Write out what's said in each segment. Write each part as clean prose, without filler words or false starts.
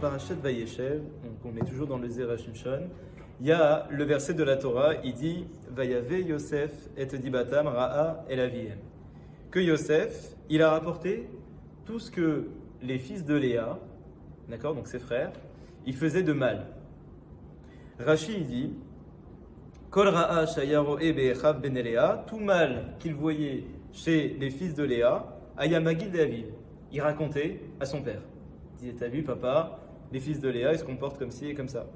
Parashat Vayeshev, donc on est toujours dans le Zera Shimshon, il y a le verset de la Torah, il dit Vayave Yosef et dibatam ra'a el aviem. Que Yosef, il a rapporté tout ce que les fils de Léa, d'accord, donc ses frères, ils faisaient de mal. Rashi, il dit Kol ra'a shayaro be'echav ben Léa, tout mal qu'il voyait chez les fils de Léa, ayamagil d'Aviv. Il racontait à son père. Il disait, t'as vu papa, les fils de Léa, ils se comportent comme ci et comme ça.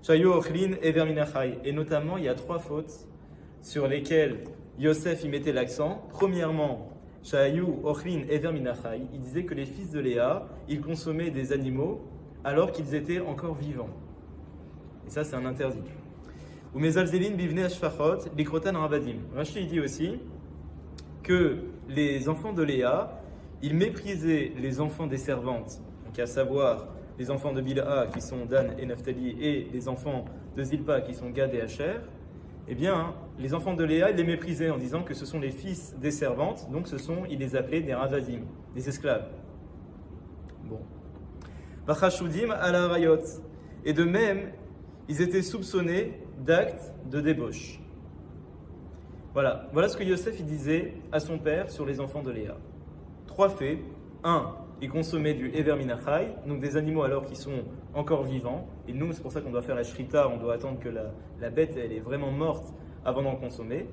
Shayu ochlin et verminachai. Et notamment, il y a 3 fautes sur lesquelles Yosef y mettait l'accent. Premièrement, Shayu ochlin et verminachai. Il disait que les fils de Léa, ils consommaient des animaux alors qu'ils étaient encore vivants. Et ça, c'est un interdit. Ou mezalzelin bivne ashfachot likrotan ravadim. Rashi dit aussi que les enfants de Léa, ils méprisaient les enfants des servantes, donc à savoir les enfants de Bilha qui sont Dan et Naphtali et les enfants de Zilpa qui sont Gad et Asher. Eh bien, les enfants de Léa, ils les méprisaient en disant que ce sont les fils des servantes, donc ils les appelaient des ravadim, des esclaves. Bon. Vachashudim ala rayot. Et de même, ils étaient soupçonnés d'actes de débauche. Voilà ce que Yosef il disait à son père sur les enfants de Léa. 3 faits. 1, ils consommaient du Ever Minachai, donc des animaux alors qu'ils sont encore vivants. Et nous, c'est pour ça qu'on doit faire la shrita, on doit attendre que la bête elle est vraiment morte avant d'en consommer.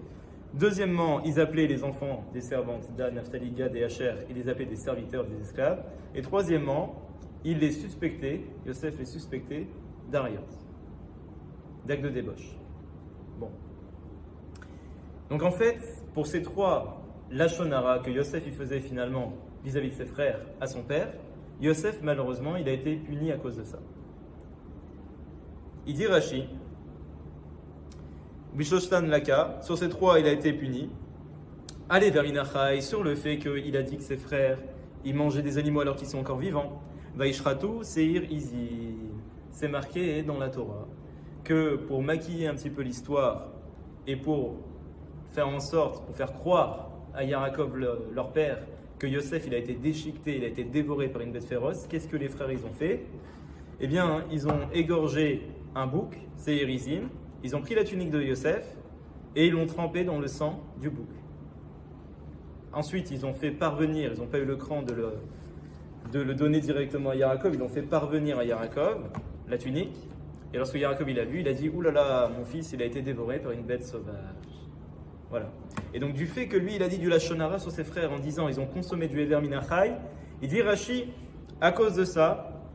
Deuxièmement, ils appelaient les enfants des servantes Dan, Naphtali, Gad et Asher, ils les appelaient des serviteurs, des esclaves. Et troisièmement, ils les suspectaient, Yosef les suspectait d'ariot, d'actes de débauche. Bon. Donc en fait, pour ces 3 lachonara que Yosef il faisait finalement vis-à-vis de ses frères à son père, Yosef malheureusement il a été puni à cause de ça. Il dit Rashi, Bishoshtan Laka, sur ces 3 il a été puni. Allez vers Minachai, sur le fait qu'il a dit que ses frères ils mangeaient des animaux alors qu'ils sont encore vivants. Vaishratu Seir Izi, c'est marqué dans la Torah que pour maquiller un petit peu l'histoire et pour faire en sorte, pour faire croire à Yaakov, leur père, que Yosef il a été déchiqueté, il a été dévoré par une bête féroce, qu'est-ce que les frères ils ont fait? Eh bien, ils ont égorgé un bouc, c'est Érizim, ils ont pris la tunique de Yosef et ils l'ont trempé dans le sang du bouc. Ensuite, ils ont fait parvenir, ils n'ont pas eu le cran de le donner directement à Yaakov, ils l'ont fait parvenir à Yaakov, la tunique, et lorsque Yaakov il a vu, il a dit « Ouh là là, mon fils il a été dévoré par une bête sauvage ». Voilà. Et donc du fait que lui, il a dit du lachonara sur ses frères en disant ils ont consommé du Ever Minachai, il dit Rashi, à cause de ça,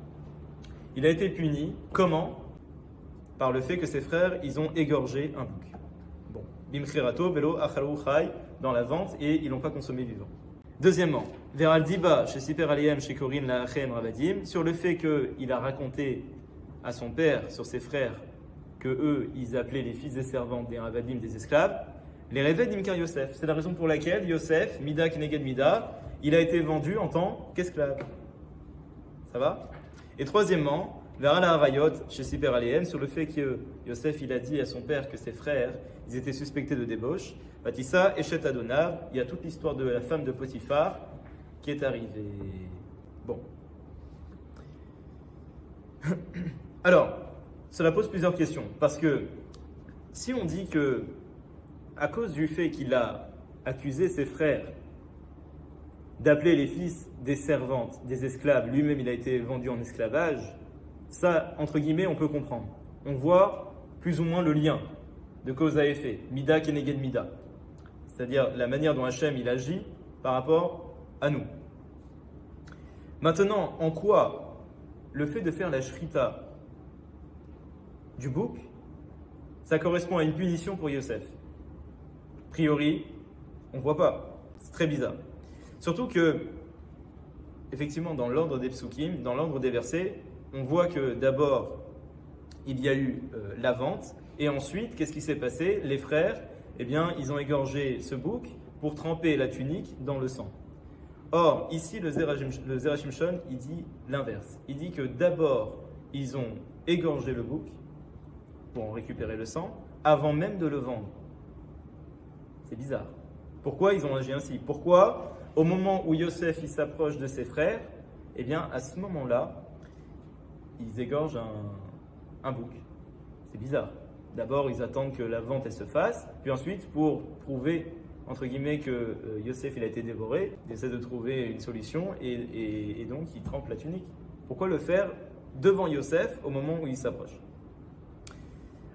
il a été puni. Comment? Par le fait que ses frères, ils ont égorgé un bouc. Bon. Bimchirato, velo, achalou, chai, dans la vente, et ils l'ont pas consommé vivant. Deuxièmement, Veral Diba, chez Siper Aliyem, chez Corinne, la Achem, Ravadim, sur le fait qu'il a raconté à son père, sur ses frères, que eux, ils appelaient les fils des servantes des Ravadim, des esclaves. Les rêves d'Imkar Yosef. C'est la raison pour laquelle Yosef, Mida Keneged Mida, il a été vendu en tant qu'esclave. Ça va? Et troisièmement, Vera la Harayot, chez Siper Alehem, sur le fait que Yosef il a dit à son père que ses frères, ils étaient suspectés de débauche. Batissa, Eshet Adonav, il y a toute l'histoire de la femme de Potiphar qui est arrivée. Bon. Alors, cela pose plusieurs questions. Parce que si on dit que à cause du fait qu'il a accusé ses frères d'appeler les fils des servantes, des esclaves, lui-même il a été vendu en esclavage, ça, entre guillemets, on peut comprendre. On voit plus ou moins le lien de cause à effet, Mida Keneged Mida, c'est-à-dire la manière dont Hachem il agit par rapport à nous. Maintenant, en quoi le fait de faire la shrita du bouc, ça correspond à une punition pour Yosef? A priori, on ne voit pas. C'est très bizarre. Surtout que, effectivement, dans l'ordre des psukim, dans l'ordre des versets, on voit que d'abord, il y a eu la vente, et ensuite, qu'est-ce qui s'est passé? Les frères, eh bien, ils ont égorgé ce bouc pour tremper la tunique dans le sang. Or, ici, le Zera Shimshon, il dit l'inverse. Il dit que d'abord, ils ont égorgé le bouc pour en récupérer le sang, avant même de le vendre. C'est bizarre. Pourquoi ils ont agi ainsi? Pourquoi, au moment où Yosef il s'approche de ses frères, eh bien, à ce moment-là, ils égorgent un bouc. C'est bizarre. D'abord, ils attendent que la vente elle se fasse, puis ensuite, pour prouver, entre guillemets, que Yosef il a été dévoré, ils essaient de trouver une solution et donc ils trempent la tunique. Pourquoi le faire devant Yosef au moment où il s'approche?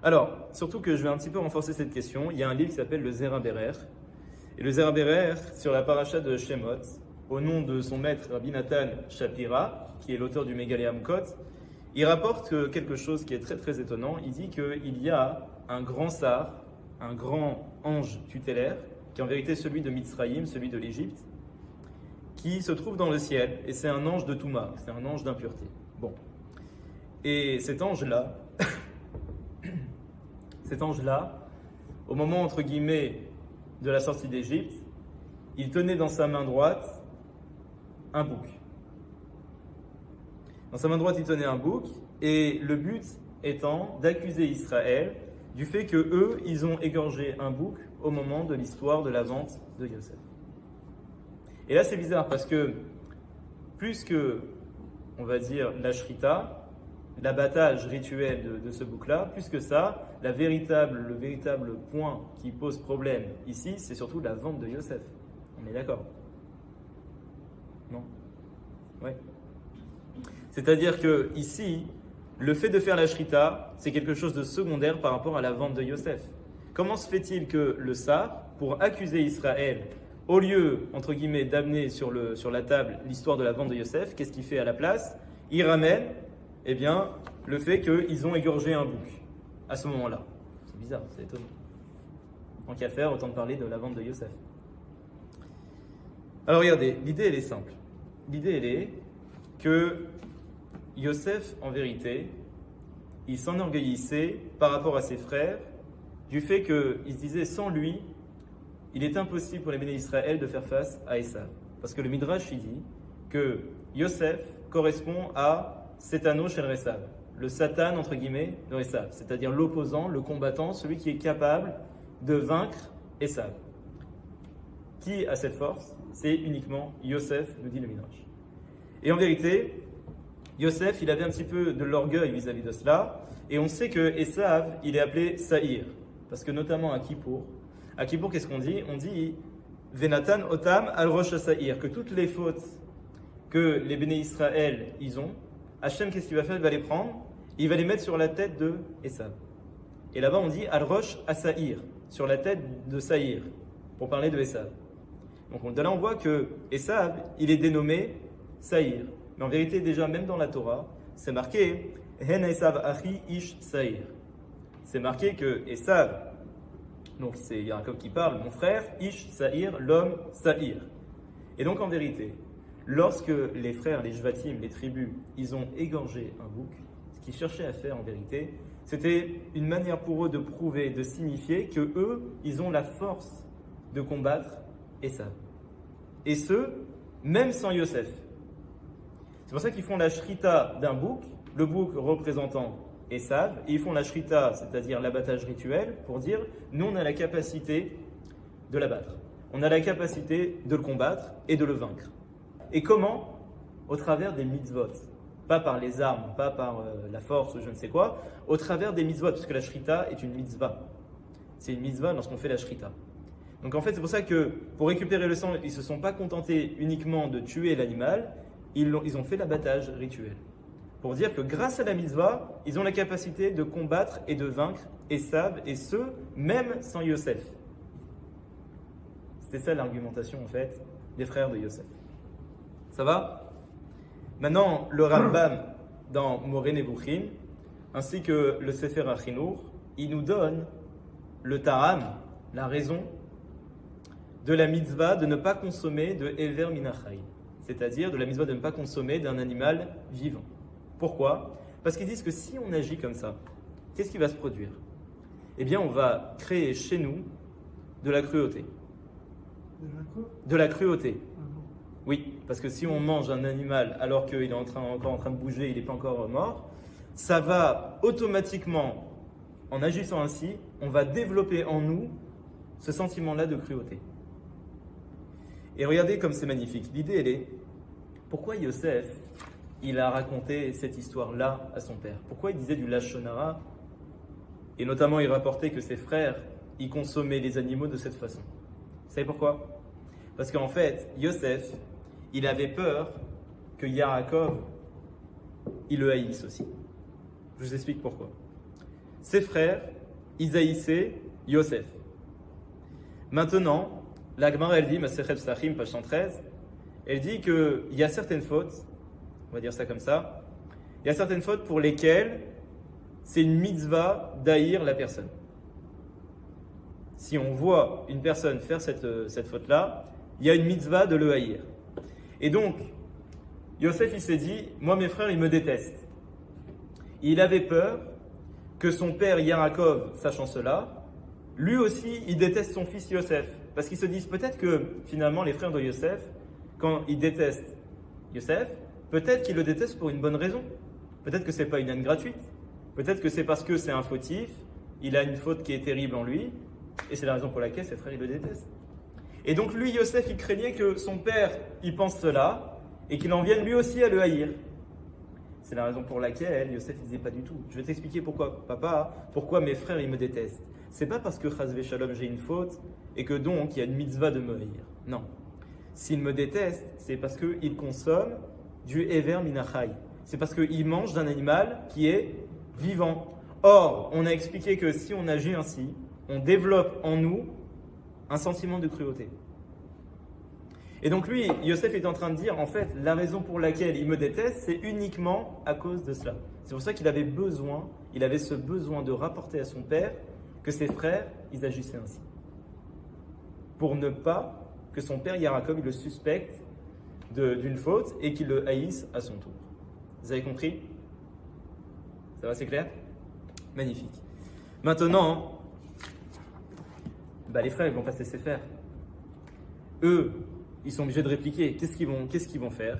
Alors, surtout que je vais un petit peu renforcer cette question, il y a un livre qui s'appelle le Zera Berer. Et le Zera Berer, sur la paracha de Shemot, au nom de son maître Rabbi Nathan Shapira, qui est l'auteur du Megalé Amkot, il rapporte quelque chose qui est très très étonnant. Il dit qu'il y a un grand sar, un grand ange tutélaire, qui est en vérité celui de Mitzrayim, celui de l'Égypte, qui se trouve dans le ciel, et c'est un ange de Touma, c'est un ange d'impureté. Bon. Et cet ange-là, au moment entre guillemets de la sortie d'Égypte, il tenait dans sa main droite un bouc. Dans sa main droite, il tenait un bouc, et le but étant d'accuser Israël du fait que eux, ils ont égorgé un bouc au moment de l'histoire de la vente de Yosef. Et là, c'est bizarre parce que plus que, on va dire, la shrita, l'abattage rituel de ce bouc-là, plus que ça, le véritable point qui pose problème ici, c'est surtout la vente de Yosef. On est d'accord? Non? Ouais. C'est-à-dire que ici, le fait de faire la shrita, c'est quelque chose de secondaire par rapport à la vente de Yosef. Comment se fait-il que le Sar, pour accuser Israël, au lieu, entre guillemets, d'amener sur la table l'histoire de la vente de Yosef, qu'est-ce qu'il fait à la place? Il ramène, eh bien, le fait qu'ils ont égorgé un bouc à ce moment-là. C'est bizarre, c'est étonnant. Tant qu'à faire, autant de parler de la vente de Yosef. Alors regardez, l'idée elle est simple. L'idée elle est que Yosef, en vérité, il s'enorgueillissait par rapport à ses frères du fait qu'il se disait sans lui, il est impossible pour les béné Israël de faire face à Esav. Parce que le Midrash il dit que Yosef correspond à Setano shel Esav, le Satan entre guillemets de Esav, c'est-à-dire l'opposant, le combattant, celui qui est capable de vaincre Esav. Qui a cette force? C'est uniquement Yosef, nous dit le Midrash. Et en vérité, Yosef, il avait un petit peu de l'orgueil vis-à-vis de cela, et on sait que Esav, il est appelé Saïr, parce que notamment à Kippour, qu'est-ce qu'on dit? On dit Venatan Otam al Rosh Saïr, que toutes les fautes que les béné Israël ils ont, Hachem, qu'est-ce qu'il va faire? Il va les prendre, il va les mettre sur la tête de Esav. Et là-bas, on dit al Rosh Saïr, sur la tête de Saïr, pour parler de Esav. Donc de là, on voit que Esav, il est dénommé Saïr. Mais en vérité, déjà, même dans la Torah, c'est marqué Hen Esav Achi Ish Saïr. C'est marqué que Esav, donc c'est Yaakov qui parle, mon frère, Ish Saïr, l'homme Saïr. Et donc en vérité, lorsque les frères, les Jvatim, les tribus, ils ont égorgé un bouc, ce qu'ils cherchaient à faire en vérité, c'était une manière pour eux de prouver, de signifier que eux, ils ont la force de combattre Esav. Et ce, même sans Yosef. C'est pour ça qu'ils font la shrita d'un bouc, le bouc représentant Esav, et ils font la shrita, c'est-à-dire l'abattage rituel, pour dire, nous on a la capacité de l'abattre. On a la capacité de le combattre et de le vaincre. Et comment? Au travers des mitzvot. Pas par les armes, pas par la force ou je ne sais quoi, au travers des mitzvot, parce que la shrita est une mitzvah. C'est une mitzvah lorsqu'on fait la shrita. Donc en fait, c'est pour ça que pour récupérer le sang, ils ne se sont pas contentés uniquement de tuer l'animal, ils ont fait l'abattage rituel. Pour dire que grâce à la mitzvah, ils ont la capacité de combattre et de vaincre Esav, et ce, même sans Yosef. C'était ça l'argumentation en fait des frères de Yosef. Ça va? Maintenant, le Rambam dans Moreh Nevuchim, ainsi que le Sefer HaChinuch, il nous donne le Taram, la raison de la mitzvah de ne pas consommer de Ever Minachai, c'est-à-dire de la mitzvah de ne pas consommer d'un animal vivant. Pourquoi? Parce qu'ils disent que si on agit comme ça, qu'est-ce qui va se produire? Eh bien, on va créer chez nous de la cruauté. De la cruauté. Oui, parce que si on mange un animal alors qu'il est encore en train de bouger, il n'est pas encore mort, ça va automatiquement, en agissant ainsi, on va développer en nous ce sentiment-là de cruauté. Et regardez comme c'est magnifique. L'idée, elle est, pourquoi Yosef, il a raconté cette histoire-là à son père? Pourquoi il disait du Lashon Hara? Et notamment, il rapportait que ses frères, ils consommaient les animaux de cette façon. Vous savez pourquoi? Parce qu'en fait, Yosef, il avait peur que Yaakov, il le haïsse aussi. Je vous explique pourquoi. Ses frères, ils haïssaient Yosef. Maintenant, la Gemara, elle dit, Masechet Psachim, page 113, elle dit qu'il y a certaines fautes, on va dire ça comme ça, il y a certaines fautes pour lesquelles c'est une mitzvah d'haïr la personne. Si on voit une personne faire cette faute-là, il y a une mitzvah de le haïr. Et donc, Yosef, il s'est dit, moi mes frères, ils me détestent. Il avait peur que son père Yaakov, sachant cela, lui aussi, il déteste son fils Yosef. Parce qu'ils se disent peut-être que finalement, les frères de Yosef, quand ils détestent Yosef, peut-être qu'ils le détestent pour une bonne raison. Peut-être que ce n'est pas une haine gratuite. Peut-être que c'est parce que c'est un fautif, il a une faute qui est terrible en lui, et c'est la raison pour laquelle ses frères, ils le détestent. Et donc lui, Yosef, il craignait que son père, il pense cela, et qu'il en vienne lui aussi à le haïr. C'est la raison pour laquelle Yosef ne disait pas du tout. Je vais t'expliquer pourquoi, papa, pourquoi mes frères, ils me détestent. C'est pas parce que, chas v'shalom, j'ai une faute, et que donc, il y a une mitzvah de me haïr. Non. S'ils me détestent, c'est parce qu'ils consomment du Ever Minachai. C'est parce qu'ils mangent d'un animal qui est vivant. Or, on a expliqué que si on agit ainsi, on développe en nous un sentiment de cruauté. Et donc lui, Yosef est en train de dire, en fait, la raison pour laquelle il me déteste, c'est uniquement à cause de cela. C'est pour ça qu'il avait ce besoin de rapporter à son père que ses frères, ils agissaient ainsi. Pour ne pas que son père Yaakov, il le suspecte d'une faute et qu'il le haïsse à son tour. Vous avez compris? Ça va, c'est clair? Magnifique. Maintenant, les frères, ils vont pas se laisser faire. Eux, ils sont obligés de répliquer. Qu'est-ce qu'ils vont faire?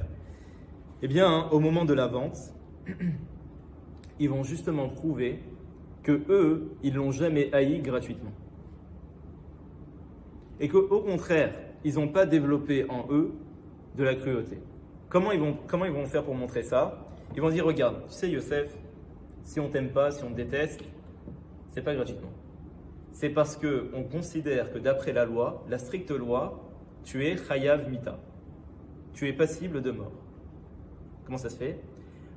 Eh bien, au moment de la vente, ils vont justement prouver que eux, ils l'ont jamais haï gratuitement. Et qu'au contraire, ils n'ont pas développé en eux de la cruauté. Comment ils vont faire pour montrer ça? Ils vont dire, regarde, tu sais Yosef, si on t'aime pas, si on te déteste, c'est pas gratuitement. C'est parce qu'on considère que d'après la loi, la stricte loi, tu es chayav mita. Tu es passible de mort. Comment ça se fait?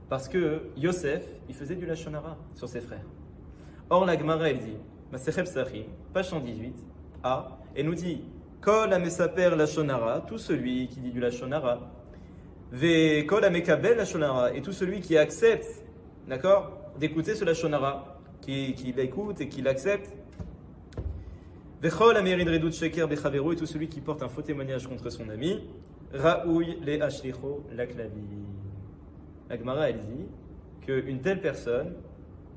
Parce que Yosef, il faisait du lashon hara sur ses frères. Or, la Gemara, elle dit, Masechet Psachim, page 118a, elle nous dit, Kol hamesaper lashon hara, tout celui qui dit du lashon hara, ve kol hamekabel lashon hara, et tout celui qui accepte, d'accord, d'écouter ce lashon hara, qui l'écoute et qui l'accepte, Vechol hamerid redut sheker bechaveru, et tout celui qui porte un faux témoignage contre son ami, Raouy le ashlicho laklavi. La Gemara, elle dit qu'une telle personne,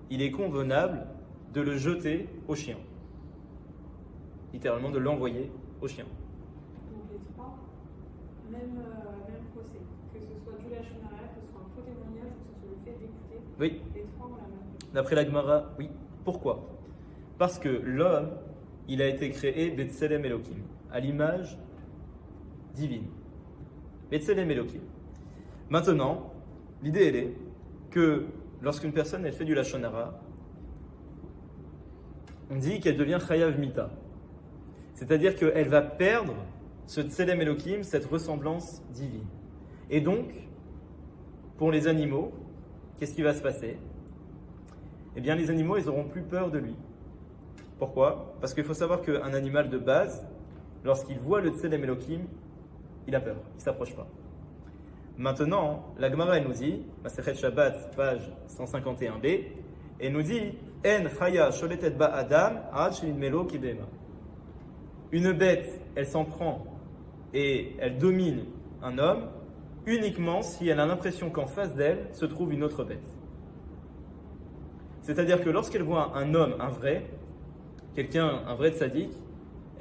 il est convenable de le jeter au chien. Littéralement, de l'envoyer au chien. Donc les trois, même procès. Que ce soit du lashon hara, que ce soit un faux témoignage, ou que ce soit le fait d'écouter. Oui. Les trois ont la même. D'après la Gemara, oui. Pourquoi? Parce que l'homme, il a été créé Betselem Elohim, à l'image divine. Betselem Elohim. Maintenant, l'idée, elle est que lorsqu'une personne, elle fait du lashon hara, on dit qu'elle devient chayav mita. C'est-à-dire qu'elle va perdre ce tselem Elohim, cette ressemblance divine. Et donc, pour les animaux, qu'est-ce qui va se passer? Eh bien, les animaux, ils n'auront plus peur de lui. Pourquoi? Parce qu'il faut savoir qu'un animal de base, lorsqu'il voit le tselem Elohim, il a peur, il ne s'approche pas. Maintenant, la Gemara, elle nous dit, Masechet Shabbat, page 151b, elle nous dit, En chaya sholetet ba adam, ad shenidmelo kibema. Une bête, elle s'en prend et elle domine un homme uniquement si elle a l'impression qu'en face d'elle se trouve une autre bête. C'est-à-dire que lorsqu'elle voit un homme, un vrai tzaddik,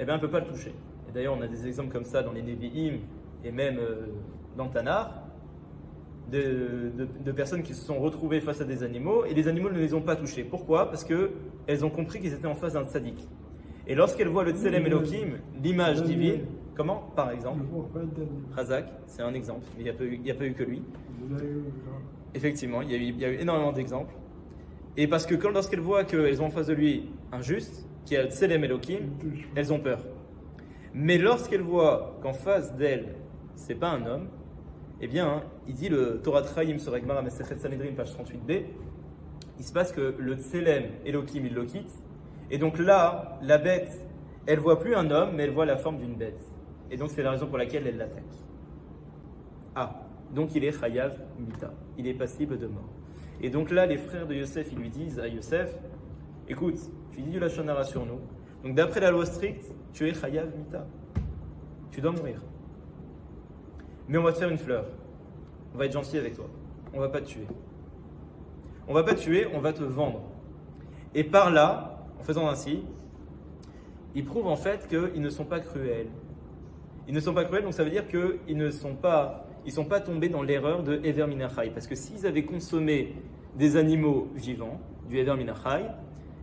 eh bien, elle ne peut pas le toucher. Et d'ailleurs, on a des exemples comme ça dans les Nevi'im et même dans le Tanakh, de personnes qui se sont retrouvées face à des animaux et les animaux ne les ont pas touchés. Pourquoi? Parce qu'elles ont compris qu'ils étaient en face d'un tzaddik. Et lorsqu'elles voient le Tselem Elohim, l'image divine, Comment? Par exemple, Le prophète a dit, Razak, c'est un exemple, mais il n'y a pas eu que lui. vous avez eu Effectivement, il y a eu énormément d'exemples. Et parce que lorsqu'elles voient qu'elles ont en face de lui un juste, qui a Tselem Elohim, elles ont peur. Mais lorsqu'elles voient qu'en face d'elles, c'est pas un homme, eh bien, il dit le Torah Traim sur Egmara Mesechet Sanhedrin, page 38b, il se passe que le Tselem Elohim, il le quitte. Et donc là, la bête, elle voit plus un homme, mais elle voit la forme d'une bête. Et donc c'est la raison pour laquelle elle l'attaque. Ah, donc il est Chayav Mita, il est passible de mort. Et donc là, les frères de Yosef, ils lui disent à Yosef, écoute, tu dis du Lachon Hara sur nous, donc d'après la loi stricte, tu es Chayav Mita. Tu dois mourir. Mais on va te faire une fleur. On va être gentil avec toi. On va pas te tuer. On va pas te tuer, on va te vendre. Et par là, en faisant ainsi, ils prouvent en fait qu'ils ne sont pas cruels. Ils ne sont pas cruels, donc ça veut dire qu'ils ne sont pas tombés dans l'erreur de Ever Minachai. Parce que s'ils avaient consommé des animaux vivants, du Ever Minachai,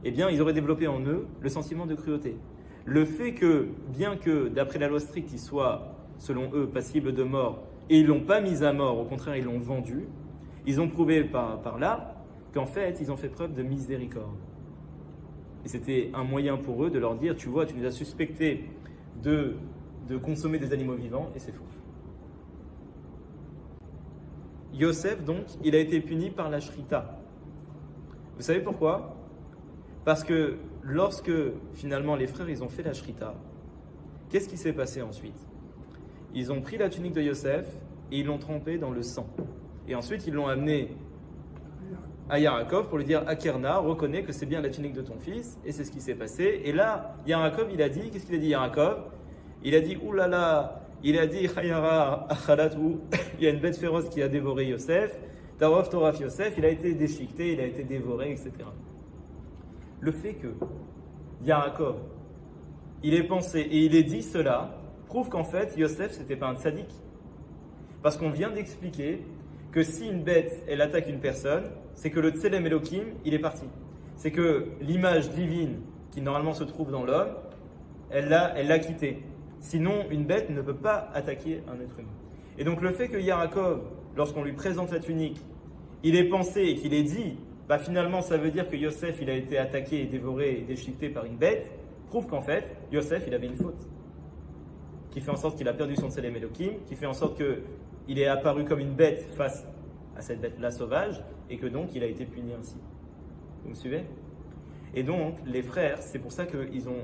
eh bien, ils auraient développé en eux le sentiment de cruauté. Le fait que, bien que, d'après la loi stricte, ils soient, selon eux, passibles de mort, et ils ne l'ont pas mis à mort, au contraire, ils l'ont vendu, ils ont prouvé par là qu'en fait, ils ont fait preuve de miséricorde. Et c'était un moyen pour eux de leur dire, tu vois, tu nous as suspectés de consommer des animaux vivants, et c'est faux. Yosef, donc, il a été puni par la shrita. Vous savez pourquoi? Parce que lorsque, finalement, les frères, ils ont fait la shrita, qu'est-ce qui s'est passé ensuite? Ils ont pris la tunique de Yosef et ils l'ont trempée dans le sang. Et ensuite, ils l'ont amené à Yaakov pour lui dire, Akerna, reconnais que c'est bien la tunique de ton fils, et c'est ce qui s'est passé. Et là, Yaakov, il a dit, qu'est-ce qu'il a dit, Yaakov? Il a dit, oulala, il a dit, Chayara Achalatou, il y a une bête féroce qui a dévoré Yosef, Tarov Toraf Yosef, il a été déchiqueté, il a été dévoré, etc. Le fait que Yaakov, il ait pensé et il ait dit cela, prouve qu'en fait, Yosef, c'était pas un tzaddik. Parce qu'on vient d'expliquer que si une bête, elle attaque une personne, c'est que le Tselem Elohim, il est parti. C'est que l'image divine qui normalement se trouve dans l'homme, elle l'a quitté. Sinon, une bête ne peut pas attaquer un être humain. Et donc le fait que Yaakov, lorsqu'on lui présente la tunique, il ait pensé et qu'il ait dit, bah finalement ça veut dire que Yosef, il a été attaqué et dévoré et déchiqueté par une bête, prouve qu'en fait, Yosef, il avait une faute. Qui fait en sorte qu'il a perdu son Tselem Elohim, qui fait en sorte qu'il est apparu comme une bête face à cette bête-là sauvage, et que donc il a été puni ainsi. Vous me suivez? Et donc, les frères, c'est pour ça qu'ils ont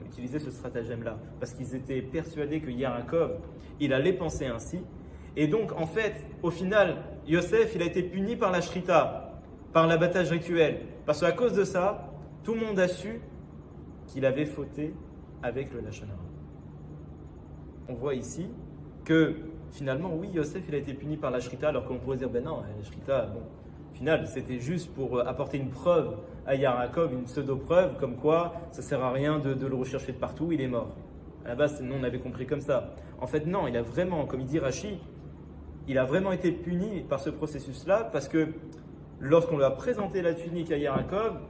utilisé ce stratagème-là, parce qu'ils étaient persuadés que Yaakov, il allait penser ainsi. Et donc, en fait, au final, Yosef, il a été puni par la shrita, par l'abattage rituel, parce qu'à cause de ça, tout le monde a su qu'il avait fauté avec le Lachon Hara. On voit ici que finalement, oui, Yosef, il a été puni par la shrita, alors qu'on pourrait dire, ben non, la shrita, bon, au final, c'était juste pour apporter une preuve à Yaakov, une pseudo-preuve, comme quoi ça ne sert à rien de le rechercher de partout, il est mort. À la base, nous, on avait compris comme ça. En fait, non, il a vraiment, comme il dit Rashi, il a vraiment été puni par ce processus-là, parce que lorsqu'on lui a présenté la tunique à Yaakov,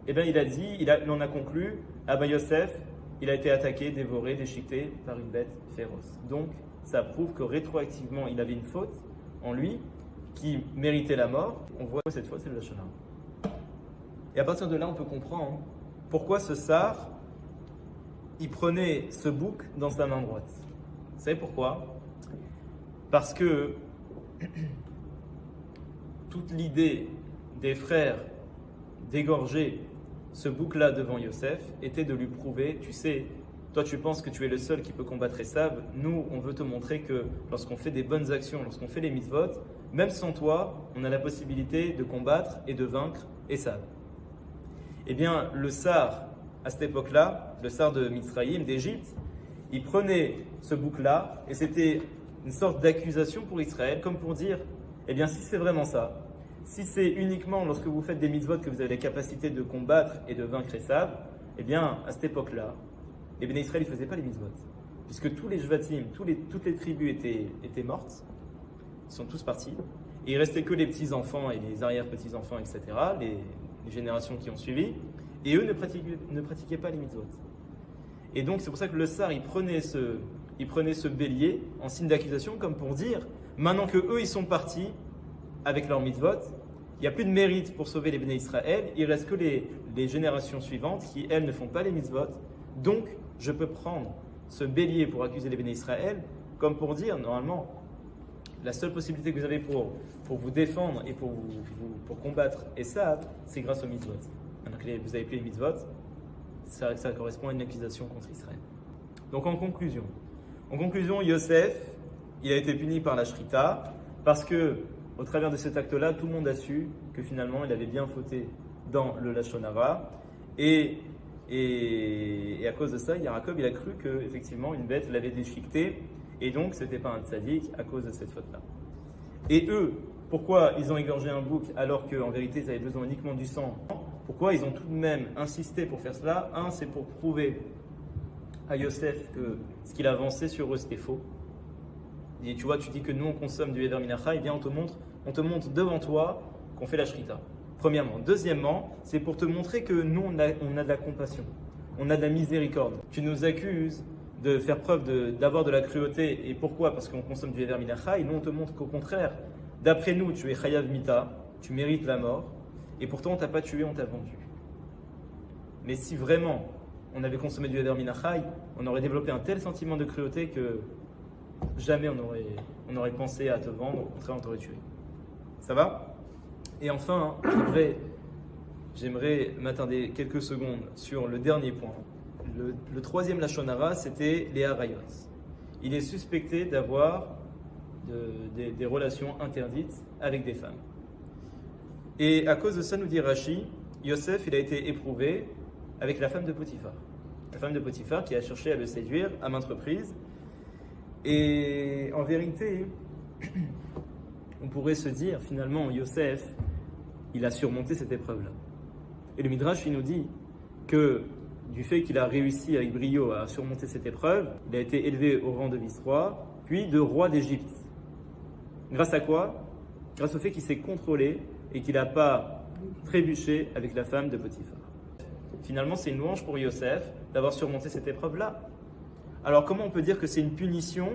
eh bien, il a dit, il en a conclu, ah ben Yosef, il a été attaqué, dévoré, déchiqueté par une bête féroce. Donc, ça prouve que rétroactivement, il avait une faute en lui qui méritait la mort. On voit que cette fois, c'est le Lachon Hara. Et à partir de là, on peut comprendre pourquoi ce sar, il prenait ce bouc dans sa main droite. Vous savez pourquoi? Parce que toute l'idée des frères d'égorger ce bouc-là devant Yosef était de lui prouver, tu sais, toi tu penses que tu es le seul qui peut combattre Esav, nous on veut te montrer que lorsqu'on fait des bonnes actions, lorsqu'on fait les mitzvot, même sans toi, on a la possibilité de combattre et de vaincre Esav. Eh bien, le sar, à cette époque-là, le sar de Mitzrayim, d'Égypte, il prenait ce bouc-là et c'était une sorte d'accusation pour Israël, comme pour dire, eh bien si c'est vraiment ça, si c'est uniquement lorsque vous faites des mitzvot que vous avez la capacité de combattre et de vaincre Esav, eh bien, à cette époque-là, les Béné Israël ne faisaient pas les mitzvot. Puisque tous les Jvatim, toutes les tribus étaient mortes, ils sont tous partis, et il restait que les petits-enfants et les arrière-petits-enfants, etc., les générations qui ont suivi, et eux ne pratiquaient pas les mitzvot. Et donc, c'est pour ça que le sar, il ils prenaient ce bélier en signe d'accusation comme pour dire, maintenant que eux ils sont partis avec leur mitzvot, il n'y a plus de mérite pour sauver les béné Israël, il reste que les générations suivantes qui, elles, ne font pas les mitzvot. Donc, je peux prendre ce bélier pour accuser les béné Israël, comme pour dire, normalement, la seule possibilité que vous avez pour vous défendre et pour combattre Esav, c'est grâce aux mitzvot. Maintenant que vous avez plus les mitzvot, ça correspond à une accusation contre Israël. Donc, en conclusion, Yosef, il a été puni par la Shrita, parce que au travers de cet acte-là, tout le monde a su que finalement, il avait bien fauté dans le Lashon Hara. Et à cause de ça, Yaakov, il a cru qu'effectivement, une bête l'avait déchiqueté. Et donc, ce n'était pas un tzaddik à cause de cette faute-là. Et eux, pourquoi ils ont égorgé un bouc alors qu'en vérité, ils avaient besoin uniquement du sang? Pourquoi ils ont tout de même insisté pour faire cela? Un, c'est pour prouver à Yosef que ce qu'il avançait sur eux, c'était faux. Et tu vois, tu dis que nous, on consomme du Heder Minacha, et bien on te montre devant toi qu'on fait la Shrita. Premièrement. Deuxièmement, c'est pour te montrer que nous, on a de la compassion, on a de la miséricorde. Tu nous accuses de faire preuve d'avoir de la cruauté. Et pourquoi? Parce qu'on consomme du Heder Minacha, et nous, on te montre qu'au contraire, d'après nous, tu es Chayav Mita, tu mérites la mort, et pourtant, on t'a pas tué, on t'a vendu. Mais si vraiment on avait consommé du Heder Minacha, on aurait développé un tel sentiment de cruauté que jamais on aurait pensé à te vendre, au contraire, on t'aurait tué. Ça va? Et enfin, j'aimerais m'attarder quelques secondes sur le dernier point. Le troisième Lashon Hara, c'était les Harayot. Il est suspecté d'avoir des relations interdites avec des femmes. Et à cause de ça, nous dit Rashi, Yosef, il a été éprouvé avec la femme de Potiphar. La femme de Potiphar qui a cherché à le séduire à maintes reprises. Et en vérité, on pourrait se dire, finalement, Yosef, il a surmonté cette épreuve-là. Et le Midrash, il nous dit que du fait qu'il a réussi avec brio à surmonter cette épreuve, il a été élevé au rang de vice-roi, puis de roi d'Égypte. Grâce à quoi? Grâce au fait qu'il s'est contrôlé et qu'il n'a pas trébuché avec la femme de Potiphar. Finalement, c'est une louange pour Yosef d'avoir surmonté cette épreuve-là. Alors, comment on peut dire que c'est une punition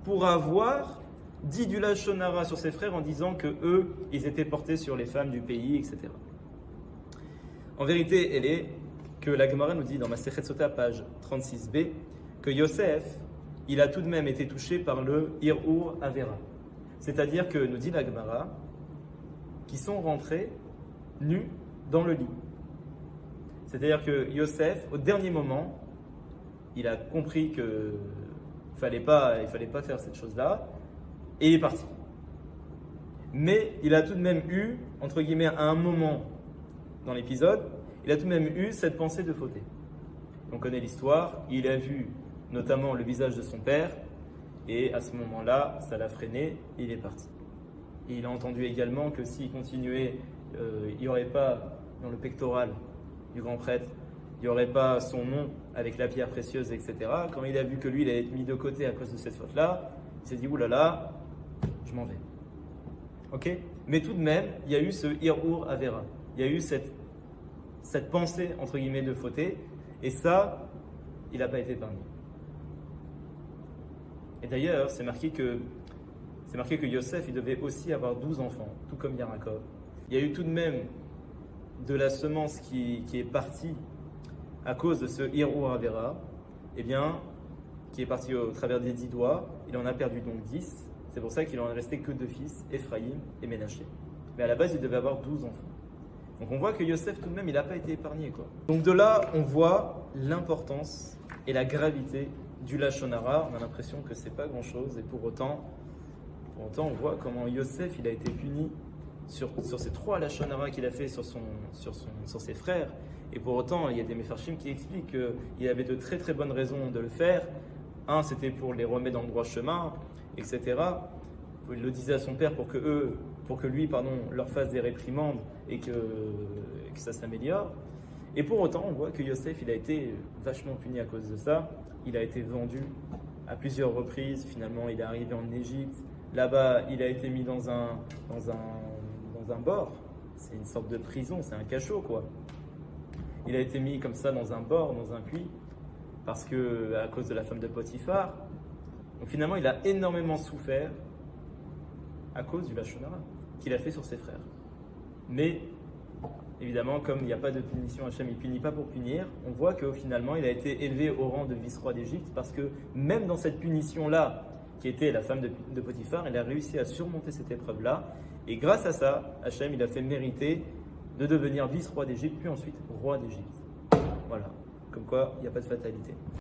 pour avoir dit du Lashon Hara sur ses frères en disant que eux, ils étaient portés sur les femmes du pays, etc. En vérité, elle est que la Gemara nous dit dans Masechet Sota, page 36b, que Yosef, il a tout de même été touché par le Hirur Avera. C'est-à-dire que, nous dit la Gemara, qu'ils sont rentrés nus dans le lit. C'est-à-dire que Yosef, au dernier moment, il a compris qu'il ne fallait pas faire cette chose-là, et il est parti. Mais il a tout de même eu, entre guillemets, à un moment dans l'épisode, il a tout de même eu cette pensée de fauter. On connaît l'histoire, il a vu notamment le visage de son père, et à ce moment-là, ça l'a freiné, et il est parti. Et il a entendu également que s'il continuait, il n'y aurait pas dans le pectoral du grand prêtre, il n'y aurait pas son nom avec la pierre précieuse, etc. Quand il a vu que lui, il allait être mis de côté à cause de cette faute-là, il s'est dit, oulala, je m'en vais. Ok? Mais tout de même, il y a eu ce Hirur Avera. Il y a eu cette pensée, entre guillemets, de fauter. Et ça, il n'a pas été épargné. Et d'ailleurs, c'est marqué que Yosef, il devait aussi avoir 12 enfants, tout comme Yaakov. Il y a eu tout de même de la semence qui est partie à cause de ce Hirur Avera, eh bien, qui est parti au travers des 10 doigts. Il en a perdu donc 10. C'est pour ça qu'il en est resté que 2 fils, Ephraïm et Ménaché. Mais à la base, il devait avoir 12 enfants. Donc on voit que Yosef, tout de même, il n'a pas été épargné, quoi. Donc de là, on voit l'importance et la gravité du Lashon Hara. On a l'impression que c'est pas grand-chose. Et pour autant, on voit comment Yosef, il a été puni sur ces 3 Lashon Hara qu'il a fait sur ses frères. Et pour autant, il y a des Mefarshim qui expliquent qu'il y avait de très très bonnes raisons de le faire. Un, c'était pour les remettre dans le droit chemin, etc. Il le disait à son père pour que lui, leur fasse des réprimandes et que ça s'améliore. Et pour autant, on voit que Yosef, il a été vachement puni à cause de ça. Il a été vendu à plusieurs reprises. Finalement, il est arrivé en Égypte. Là-bas, il a été mis dans un bord. C'est une sorte de prison, c'est un cachot, quoi. Il a été mis comme ça dans un bord, dans un puits, parce que à cause de la femme de Potiphar. Donc finalement, il a énormément souffert à cause du Lachon Hara qu'il a fait sur ses frères. Mais évidemment, comme il n'y a pas de punition, Hachem il punit pas pour punir, on voit que finalement il a été élevé au rang de vice-roi d'Égypte parce que même dans cette punition-là, qui était la femme de Potiphar, il a réussi à surmonter cette épreuve-là. Et grâce à ça, Hachem il a fait mériter de devenir vice-roi d'Égypte, puis ensuite roi d'Égypte. Voilà, comme quoi il n'y a pas de fatalité.